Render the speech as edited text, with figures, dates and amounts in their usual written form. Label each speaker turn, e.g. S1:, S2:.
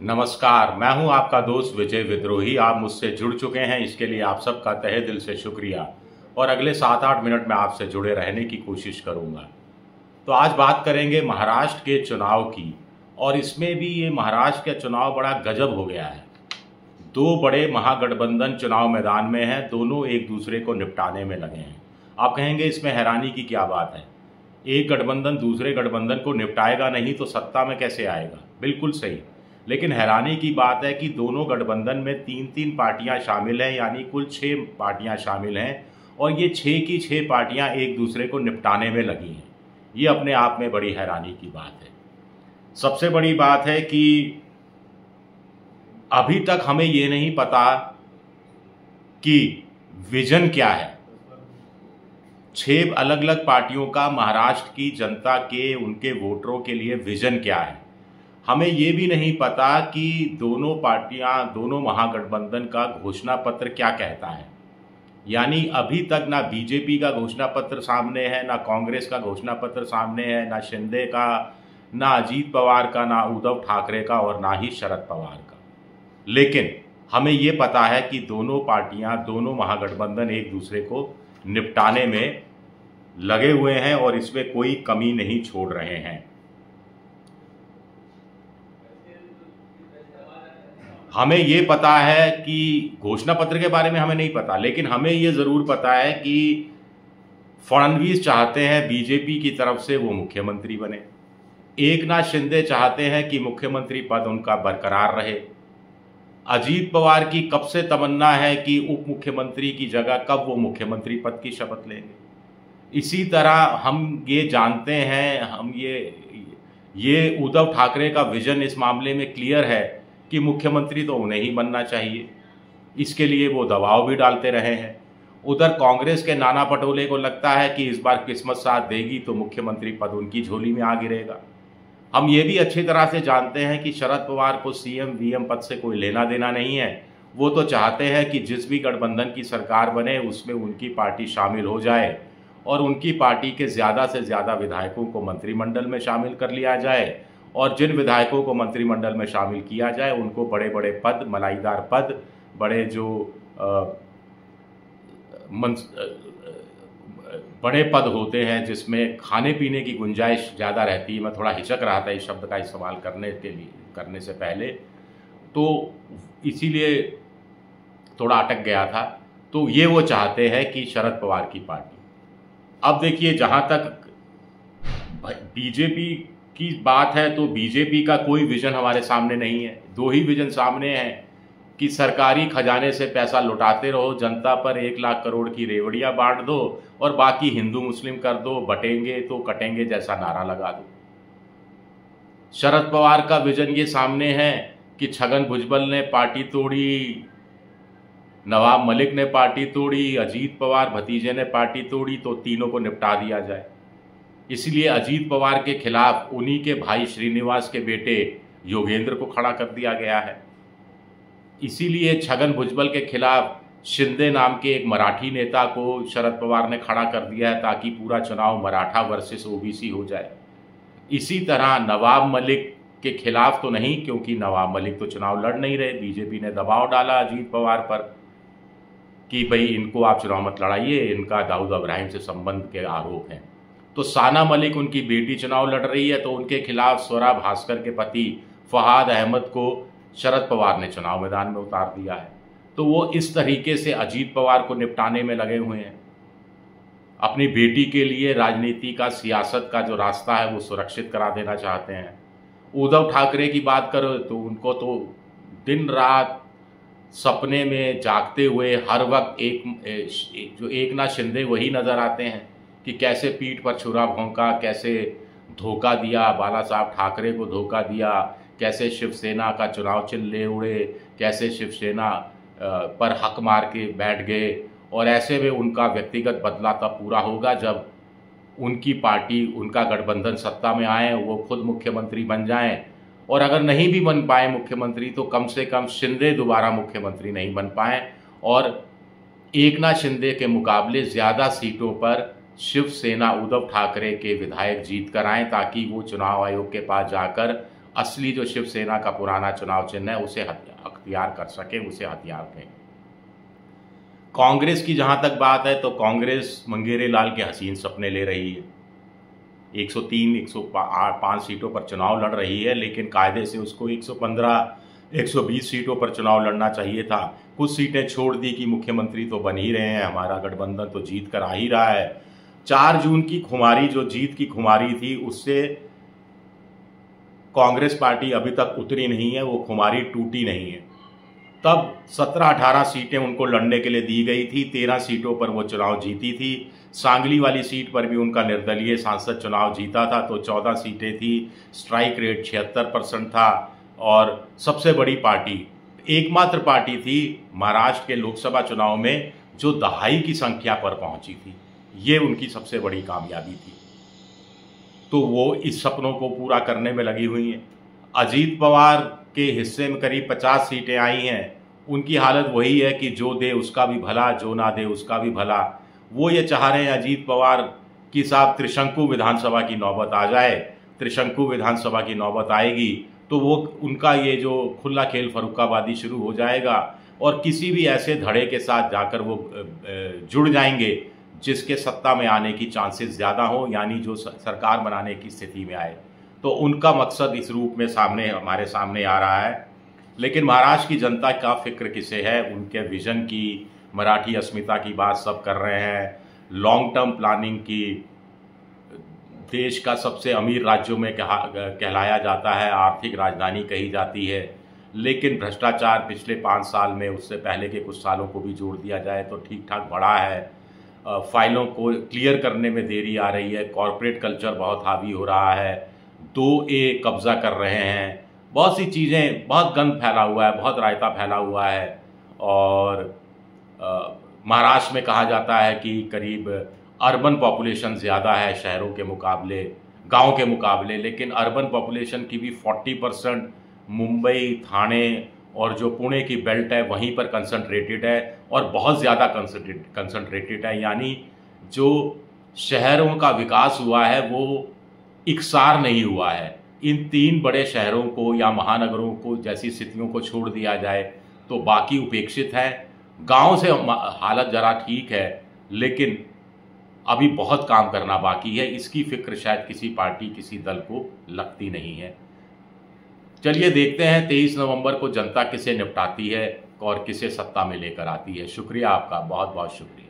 S1: नमस्कार, मैं हूं आपका दोस्त विजय विद्रोही। आप मुझसे जुड़ चुके हैं, इसके लिए आप सबका तहे दिल से शुक्रिया। और अगले 7-8 मिनट में आपसे जुड़े रहने की कोशिश करूंगा। तो आज बात करेंगे महाराष्ट्र के चुनाव की, और इसमें भी ये महाराष्ट्र का चुनाव बड़ा गजब हो गया है। दो बड़े महागठबंधन चुनाव मैदान में हैं, दोनों एक दूसरे को निपटाने में लगे हैं। आप कहेंगे इसमें हैरानी की क्या बात है, एक गठबंधन दूसरे गठबंधन को निपटाएगा नहीं तो सत्ता में कैसे आएगा। बिल्कुल सही, लेकिन हैरानी की बात है कि दोनों गठबंधन में 3-3 पार्टियां शामिल हैं, यानी कुल 6 पार्टियां शामिल हैं, और ये 6 की 6 पार्टियां एक दूसरे को निपटाने में लगी हैं। ये अपने आप में बड़ी हैरानी की बात है। सबसे बड़ी बात है कि अभी तक हमें ये नहीं पता कि विजन क्या है। 6 अलग अलग पार्टियों का महाराष्ट्र की जनता के, उनके वोटरों के लिए विजन क्या है। हमें ये भी नहीं पता कि दोनों पार्टियां, दोनों महागठबंधन का घोषणा पत्र क्या कहता है। यानी अभी तक ना बीजेपी का घोषणा पत्र सामने है, ना कांग्रेस का घोषणा पत्र सामने है, ना शिंदे का, ना अजीत पवार का, ना उद्धव ठाकरे का, और ना ही शरद पवार का। लेकिन हमें ये पता है कि दोनों पार्टियां, दोनों महागठबंधन एक दूसरे को निपटाने में लगे हुए हैं और इसमें कोई कमी नहीं छोड़ रहे हैं। हमें ये पता है कि घोषणा पत्र के बारे में हमें नहीं पता, लेकिन हमें ये ज़रूर पता है कि फडणवीस चाहते हैं बीजेपी की तरफ से वो मुख्यमंत्री बने। एकनाथ शिंदे चाहते हैं कि मुख्यमंत्री पद उनका बरकरार रहे। अजीत पवार की कब से तमन्ना है कि उप मुख्यमंत्री की जगह कब वो मुख्यमंत्री पद की शपथ लेंगे। इसी तरह हम ये जानते हैं, ये उद्धव ठाकरे का विजन इस मामले में क्लियर है कि मुख्यमंत्री तो उन्हें ही बनना चाहिए। इसके लिए वो दबाव भी डालते रहे हैं। उधर कांग्रेस के नाना पटोले को लगता है कि इस बार किस्मत साथ देगी तो मुख्यमंत्री पद उनकी झोली में आ गिरेगा। हम ये भी अच्छी तरह से जानते हैं कि शरद पवार को सीएम वीएम पद से कोई लेना देना नहीं है। वो तो चाहते हैं कि जिस भी गठबंधन की सरकार बने उसमें उनकी पार्टी शामिल हो जाए और उनकी पार्टी के ज़्यादा से ज़्यादा विधायकों को मंत्रिमंडल में शामिल कर लिया जाए, और जिन विधायकों को मंत्रिमंडल में शामिल किया जाए उनको बड़े बड़े पद, मलाईदार पद, बड़े बड़े पद होते हैं जिसमें खाने पीने की गुंजाइश ज़्यादा रहती है। मैं थोड़ा हिचक रहा था इस शब्द का इस्तेमाल करने से पहले, तो इसीलिए थोड़ा अटक गया था। तो ये वो चाहते हैं कि शरद पवार की पार्टी। अब देखिए, जहाँ तक बीजेपी की बात है तो बीजेपी का कोई विजन हमारे सामने नहीं है। दो ही विजन सामने हैं कि सरकारी खजाने से पैसा लुटाते रहो, जनता पर 1 लाख करोड़ की रेवड़ियां बांट दो और बाकी हिंदू मुस्लिम कर दो, बटेंगे तो कटेंगे जैसा नारा लगा दो। शरद पवार का विजन ये सामने है कि छगन भुजबल ने पार्टी तोड़ी, नवाब मलिक ने पार्टी तोड़ी, अजीत पवार भतीजे ने पार्टी तोड़ी, तो तीनों को निपटा दिया जाए। इसलिए अजीत पवार के खिलाफ उन्हीं के भाई श्रीनिवास के बेटे योगेंद्र को खड़ा कर दिया गया है। इसीलिए छगन भुजबल के खिलाफ शिंदे नाम के एक मराठी नेता को शरद पवार ने खड़ा कर दिया है, ताकि पूरा चुनाव मराठा वर्सेस ओबीसी हो जाए। इसी तरह नवाब मलिक के खिलाफ तो नहीं, क्योंकि नवाब मलिक तो चुनाव लड़ नहीं रहे। बीजेपी ने दबाव डाला अजीत पवार पर कि भाई इनको आप चुनाव मत लड़ाइए, इनका दाऊद इब्राहिम से संबंध के आरोप हैं। तो साना मलिक, उनकी बेटी, चुनाव लड़ रही है, तो उनके खिलाफ स्वरा भास्कर के पति फहाद अहमद को शरद पवार ने चुनाव मैदान में उतार दिया है। तो वो इस तरीके से अजीत पवार को निपटाने में लगे हुए हैं। अपनी बेटी के लिए राजनीति का, सियासत का जो रास्ता है वो सुरक्षित करा देना चाहते हैं। उद्धव ठाकरे की बात करो तो उनको तो दिन रात सपने में जागते हुए हर वक्त जो एकनाथ शिंदे वही नज़र आते हैं कि कैसे पीठ पर छुरा भोंका, कैसे धोखा दिया, बाला साहब ठाकरे को धोखा दिया, कैसे शिवसेना का चुनाव चिन्ह ले उड़े, कैसे शिवसेना पर हक मार के बैठ गए। और ऐसे में उनका व्यक्तिगत बदला तब पूरा होगा जब उनकी पार्टी, उनका गठबंधन सत्ता में आए, वो खुद मुख्यमंत्री बन जाएं। और अगर नहीं भी बन पाए मुख्यमंत्री तो कम से कम शिंदे दोबारा मुख्यमंत्री नहीं बन पाए और एकनाथ शिंदे के मुकाबले ज़्यादा सीटों पर शिवसेना, उद्धव ठाकरे के विधायक जीत कर आएँ, ताकि वो चुनाव आयोग के पास जाकर असली जो शिवसेना का पुराना चुनाव चिन्ह है उसे अख्तियार कर सके, उसे हथियार दें। कांग्रेस की जहां तक बात है तो कांग्रेस मंगेरे लाल के हसीन सपने ले रही है। 103, 105 सीटों पर चुनाव लड़ रही है, लेकिन कायदे से उसको 115, 120 सीटों पर चुनाव लड़ना चाहिए था। कुछ सीटें छोड़ दी कि मुख्यमंत्री तो बन ही रहे हैं, हमारा गठबंधन तो जीत कर आ ही रहा है। 4 जून की खुमारी, जो जीत की खुमारी थी, उससे कांग्रेस पार्टी अभी तक उतरी नहीं है, वो खुमारी टूटी नहीं है। तब 17-18 सीटें उनको लड़ने के लिए दी गई थी, 13 सीटों पर वो चुनाव जीती थी। सांगली वाली सीट पर भी उनका निर्दलीय सांसद चुनाव जीता था, तो 14 सीटें थी, स्ट्राइक रेट 76% था। और सबसे बड़ी पार्टी, एकमात्र पार्टी थी महाराष्ट्र के लोकसभा चुनाव में जो दहाई की संख्या पर पहुंची थी। ये उनकी सबसे बड़ी कामयाबी थी। तो वो इस सपनों को पूरा करने में लगी हुई हैं। अजीत पवार के हिस्से में करीब 50 सीटें आई हैं। उनकी हालत वही है कि जो दे उसका भी भला, जो ना दे उसका भी भला। वो ये चाह रहे हैं अजीत पवार कि साहब त्रिशंकु विधानसभा की नौबत आ जाए। त्रिशंकु विधानसभा की नौबत आएगी तो वो उनका ये जो खुला खेल फर्रुखाबादी शुरू हो जाएगा और किसी भी ऐसे धड़े के साथ जाकर वो जुड़ जाएंगे जिसके सत्ता में आने की चांसेस ज़्यादा हो, यानी जो सरकार बनाने की स्थिति में आए। तो उनका मकसद इस रूप में हमारे सामने आ रहा है। लेकिन महाराष्ट्र की जनता का फिक्र किसे है? उनके विजन की, मराठी अस्मिता की बात सब कर रहे हैं, लॉन्ग टर्म प्लानिंग की। देश का सबसे अमीर राज्यों में कहलाया जाता है, आर्थिक राजधानी कही जाती है, लेकिन भ्रष्टाचार पिछले 5 साल में, उससे पहले के कुछ सालों को भी जोड़ दिया जाए तो ठीक ठाक बढ़ा है। फाइलों को क्लियर करने में देरी आ रही है, कॉरपोरेट कल्चर बहुत हावी हो रहा है, 2A कब्जा कर रहे हैं, बहुत सी चीज़ें, बहुत गंद फैला हुआ है, बहुत रायता फैला हुआ है। और महाराष्ट्र में कहा जाता है कि करीब अर्बन पॉपुलेशन ज़्यादा है शहरों के मुकाबले, गांव के मुकाबले, लेकिन अर्बन पॉपुलेशन की भी 40% मुंबई, ठाणे और जो पुणे की बेल्ट है वहीं पर कंसंट्रेटेड है, और बहुत ज़्यादा कंसंट्रेटेड है। यानी जो शहरों का विकास हुआ है वो इकसार नहीं हुआ है। इन 3 बड़े शहरों को या महानगरों को जैसी स्थितियों को छोड़ दिया जाए तो बाकी उपेक्षित है। गांव से हालत ज़रा ठीक है, लेकिन अभी बहुत काम करना बाकी है। इसकी फिक्र शायद किसी पार्टी, किसी दल को लगती नहीं है। चलिए देखते हैं 23 नवंबर को जनता किसे निपटाती है और किसे सत्ता में लेकर आती है। शुक्रिया आपका, बहुत बहुत शुक्रिया।